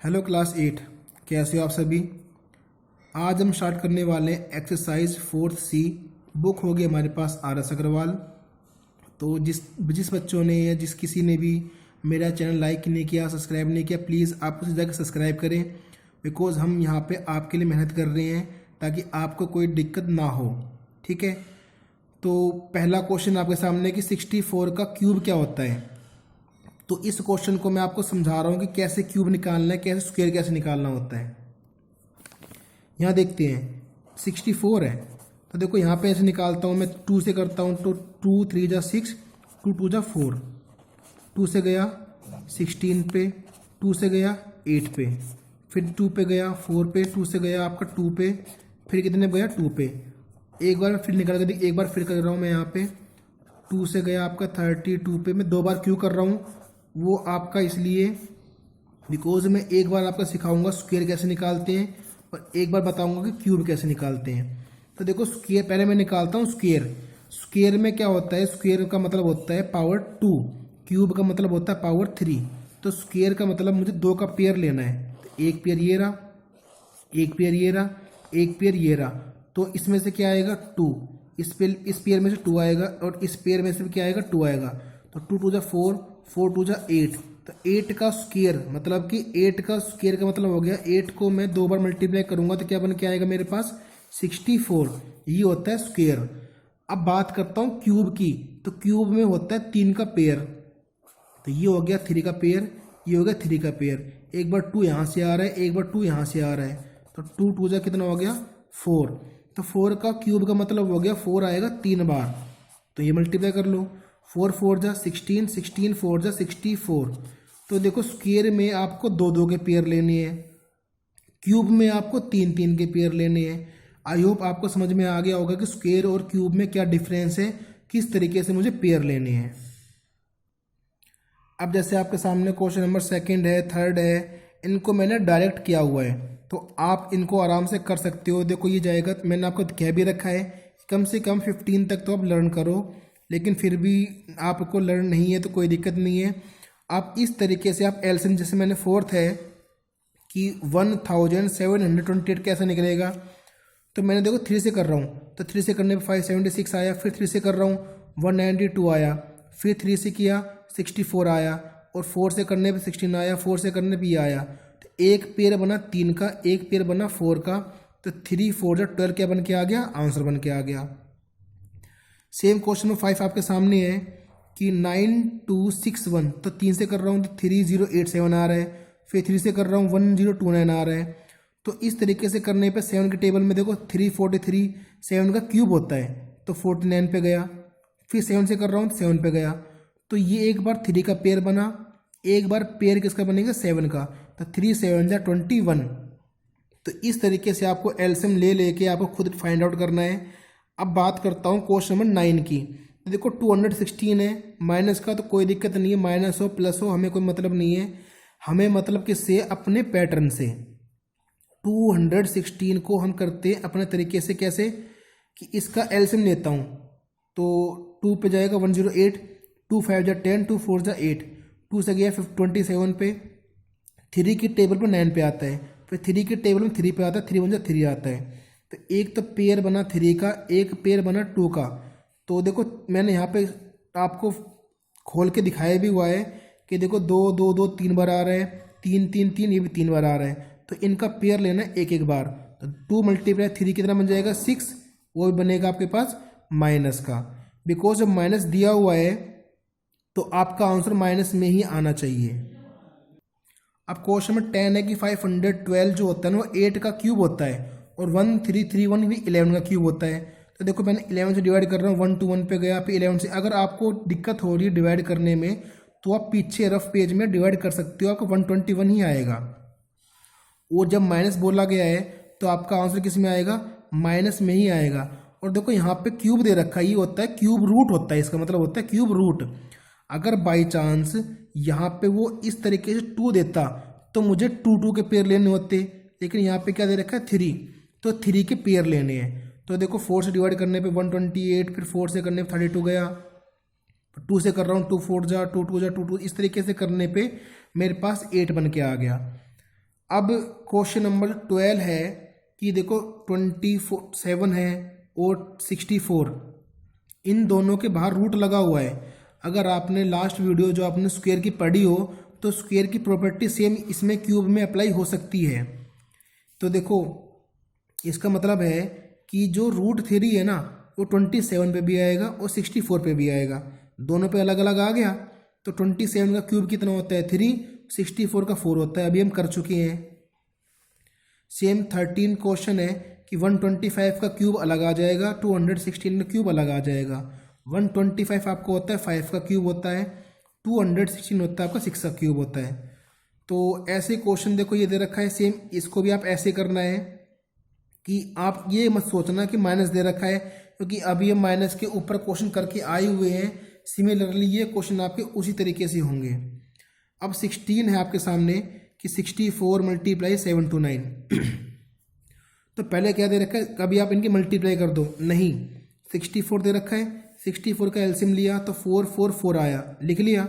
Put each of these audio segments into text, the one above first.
Hello class 8, कैसे हो आप सभी। आज हम स्टार्ट करने वाले हैं एक्सरसाइज 4th C। बुक होगी हमारे पास RS अग्रवाल। तो जिस जिस बच्चों ने या जिस किसी ने भी मेरा चैनल लाइक नहीं किया, सब्सक्राइब नहीं किया, प्लीज़ आप उसे जाकर सब्सक्राइब करें। बिकॉज़ हम यहाँ पे आपके लिए मेहनत कर रहे हैं ताकि आपको कोई दिक्कत ना हो। ठीक है, तो पहला क्वेश्चन आपके सामने कि 64 का क्यूब क्या होता है। तो इस क्वेश्चन को मैं आपको समझा रहा हूँ कि कैसे क्यूब निकालना है, कैसे स्क्वायर कैसे निकालना होता है। यहाँ देखते हैं 64 है, तो देखो यहाँ पे ऐसे निकालता हूँ मैं, 2 से करता हूँ तो 2 3 जा 6, 2 2 जा 4, 2 से गया 16 पे, 2 से गया 8 पे, फिर 2 पे गया 4 पे, 2 से गया आपका 2 पे, फिर कितने पे गया 2 पे। एक बार फिर निकाल कर एक बार फिर कर रहा हूँ मैं यहाँ पे, 2 से गया आपका 32 पे। मैं 2 बार क्यों कर रहा हूँ वो आपका इसलिए बिकॉज मैं एक बार आपका सिखाऊंगा स्क्वायर कैसे निकालते हैं और एक बार बताऊंगा कि क्यूब कैसे निकालते हैं। तो देखो स्क्वायर पहले मैं निकालता हूँ स्क्वायर। स्क्वायर में क्या होता है, स्क्वायर का मतलब होता है पावर 2, क्यूब का मतलब होता है पावर 3। तो स्क्वायर का मतलब मुझे 2 का पेयर लेना है। तो एक पेयर ये रहा, एक पेयर ये रहा, एक पेयर ये रहा। तो इसमें से क्या आएगा 2, इस पेयर में से 2 आएगा और इस पेयर में से भी क्या आएगा 2 आएगा। तो 2 2 जा 4, 4 2 जा 8। तो 8 का स्क्वायर मतलब कि 8 का स्क्वायर का मतलब हो गया 8 को मैं 2 बार मल्टीप्लाई करूंगा तो क्या बन के आएगा मेरे पास 64। ये होता है स्क्वायर। अब बात करता हूँ क्यूब की। तो क्यूब में होता है 3 का पेयर। तो ये हो गया 3 का पेयर, ये हो गया 3 का पेयर। एक बार 2 यहाँ से आ रहा है, एक बार 2 यहाँ से आ रहा है। तो 2 2 जा कितना हो गया 4। तो 4 का क्यूब का मतलब हो गया 4 आएगा 3 बार। तो ये मल्टीप्लाई कर लो, 4 4 जा 16, 16 4 जा 64। तो देखो स्क्वायर में आपको 2 2 के पेयर लेने हैं, क्यूब में आपको 3 3 के पेयर लेने हैं। आई होप आपको समझ में आ गया होगा कि स्क्वायर और क्यूब में क्या डिफरेंस है, किस तरीके से मुझे पेयर लेने हैं। अब जैसे आपके सामने क्वेश्चन नंबर 2 है, 3 है, इनको मैंने डायरेक्ट किया हुआ है तो आप इनको आराम से कर सकते हो। देखो ये जाएगा, मैंने आपको कह भी रखा है कम से कम 15 तक तो आप लर्न करो, लेकिन फिर भी आपको लर्न नहीं है तो कोई दिक्कत नहीं है। आप इस तरीके से आप एलसीएम, जैसे मैंने 4th है कि 1728 कैसा निकलेगा। तो मैंने देखो 3 से कर रहा हूँ तो 3 से करने पे 576 आया, फिर 3 से कर रहा हूँ 192 आया, फिर 3 से किया 64 आया, और 4 से करने पे 16 आया, 4 से करने पे ये आया। तो एक पेयर बना 3 का, एक पेयर बना 4 का। तो 3 4 जा 12 क्या बन के आ गया, आंसर बन के आ गया। सेम क्वेश्चन में 5 आपके सामने है कि 9261। तो 3 से कर रहा हूँ तो 3087 आ रहा है, फिर 3 से कर रहा हूँ 1029 आ रहा है। तो इस तरीके से करने पे 7 के टेबल में देखो 343 7 का क्यूब होता है, तो 49 पे गया। फिर 7 से कर रहा हूँ तो 7 पे गया। तो ये एक बार 3 का पेयर बना, एक बार पेयर किसका बनेगा 7 का। तो 3 7 जा 21। तो इस तरीके से आपको एलसीएम ले लेके आपको खुद फाइंड आउट करना है। अब बात करता हूँ क्वेश्चन नंबर 9 की। तो देखो 216 है, माइनस का तो कोई दिक्कत नहीं है, माइनस हो प्लस हो हमें कोई मतलब नहीं है। हमें मतलब किससे, अपने पैटर्न से। 216 को हम करते हैं अपने तरीके से, कैसे कि इसका एलसीएम लेता हूँ तो 2 पे जाएगा 108, 2 5 जा 10, 2 4 जा 8, 2 से गया 27 पे, 3 की टेबल पर 9 पे आता है, फिर 3 की टेबल में 3 पे आता है, 3 1 जा 3 आता है। तो एक तो पेयर बना 3 का, एक पेयर बना 2 का। तो देखो मैंने यहाँ पे आपको खोल के दिखाया भी हुआ है कि देखो 2 2 2 3 बार आ रहा है, 3 3 3 ये भी 3 बार आ रहा है। तो इनका पेयर लेना है एक एक बार। तो 2 × 3 कितना बन जाएगा 6, वो भी बनेगा आपके पास माइनस का। बिकॉज जब माइनस दिया हुआ है तो आपका आंसर माइनस में ही आना चाहिए। अब क्वेश्चन में 10 है कि 512 जो होता है ना वो 8 का क्यूब होता है, और 1331 भी 11 का क्यूब होता है। तो देखो मैंने 11 से डिवाइड कर रहा हूँ, 1 to 1 पे गया, फिर 11 से। अगर आपको दिक्कत हो रही है डिवाइड करने में तो आप पीछे रफ पेज में डिवाइड कर सकते हो, आपको 121 ही आएगा। और जब माइनस बोला गया है तो आपका आंसर किस में आएगा, माइनस में ही आएगा। और देखो यहाँ पे क्यूब दे रखा है, ये होता है क्यूब रूट होता है, इसका मतलब होता है क्यूब रूट। अगर बाई चांस यहाँ पे वो इस तरीके से 2 देता तो मुझे 2 2 के पेयर लेने होते, लेकिन यहाँ पे क्या दे रखा है 3, तो 3 के पेयर लेने हैं। तो देखो 4 से डिवाइड करने पे 128, फिर 4 से करने पे 32 गया, 2 से कर रहा हूँ 2 4 जा 2 2 जा 2 2, इस तरीके से करने पे मेरे पास 8 बन के आ गया। अब क्वेश्चन नंबर 12 है कि देखो 27 है और 64, इन दोनों के बाहर रूट लगा हुआ है। अगर आपने लास्ट वीडियो जो आपने स्क्वायर की पढ़ी हो तो स्क्वायर की प्रॉपर्टी सेम इसमें क्यूब में अप्लाई हो सकती है। तो देखो इसका मतलब है कि जो √3 है ना वो 27 पे भी आएगा और 64 पे भी आएगा, दोनों पे अलग अलग आ गया। तो 27 का क्यूब कितना होता है 3, 64 का 4 होता है, अभी हम कर चुके हैं। सेम 13 क्वेश्चन है कि 125 का क्यूब अलग आ जाएगा, 216 का क्यूब अलग आ जाएगा। 125 आपको होता है 5 का क्यूब होता है, 216 होता है आपका 6 का क्यूब होता है। तो ऐसे क्वेश्चन देखो ये दे रखा है सेम, इसको भी आप ऐसे करना है कि आप ये मत सोचना कि माइनस दे रखा है, क्योंकि अभी हम माइनस के ऊपर क्वेश्चन करके आए हुए हैं। सिमिलरली ये क्वेश्चन आपके उसी तरीके से होंगे। अब 16 है आपके सामने कि 64 × 729 तो पहले क्या दे रखा है, कभी आप इनकी मल्टीप्लाई कर दो, नहीं 64 दे रखा है, 64 का एलसीएम लिया तो 444 आया, लिख लिया।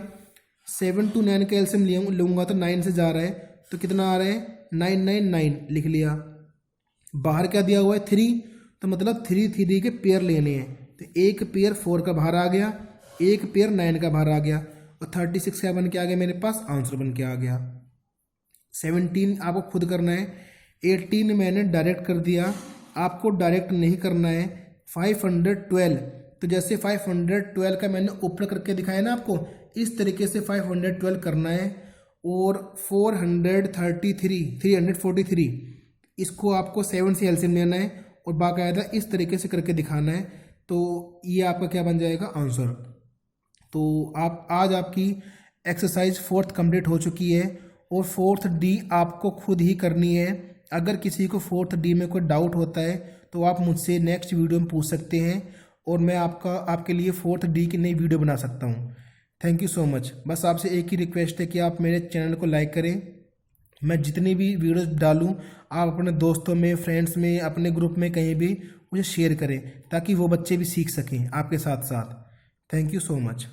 7 to 9 का एलसीएम लूँगा तो 9 से जा रहा है तो कितना आ रहा है 999, लिख लिया। बाहर क्या दिया हुआ है 3, तो मतलब 3 के पेयर लेने हैं, तो एक पेयर 4 का बाहर आ गया, एक पेयर 9 का बाहर आ गया और 36 क्या बन के आ गया मेरे पास, आंसर बन के आ गया। 17 आपको खुद करना है, 18 मैंने डायरेक्ट कर दिया, आपको डायरेक्ट नहीं करना है। 512 तो जैसे 512 का मैंने ऊपर करके दिखाया ना आपको, इस तरीके से 512 करना है। और 343 इसको आपको 7 से एलसीएम लेना है और बाकायदा इस तरीके से करके दिखाना है, तो ये आपका क्या बन जाएगा आंसर। तो आप आज आपकी एक्सरसाइज 4th कंप्लीट हो चुकी है और 4th डी आपको खुद ही करनी है। अगर किसी को 4th डी में कोई डाउट होता है तो आप मुझसे नेक्स्ट वीडियो में पूछ सकते हैं और मैं आपके लिए 4th डी की नई वीडियो बना सकता हूँ। Thank you so much. बस आपसे एक ही रिक्वेस्ट है कि आप मेरे चैनल को लाइक करें, मैं जितनी भी वीडियोस डालूं आप अपने दोस्तों में, फ्रेंड्स में, अपने ग्रुप में कहीं भी मुझे शेयर करें ताकि वो बच्चे भी सीख सकें आपके साथ साथ। Thank you so much.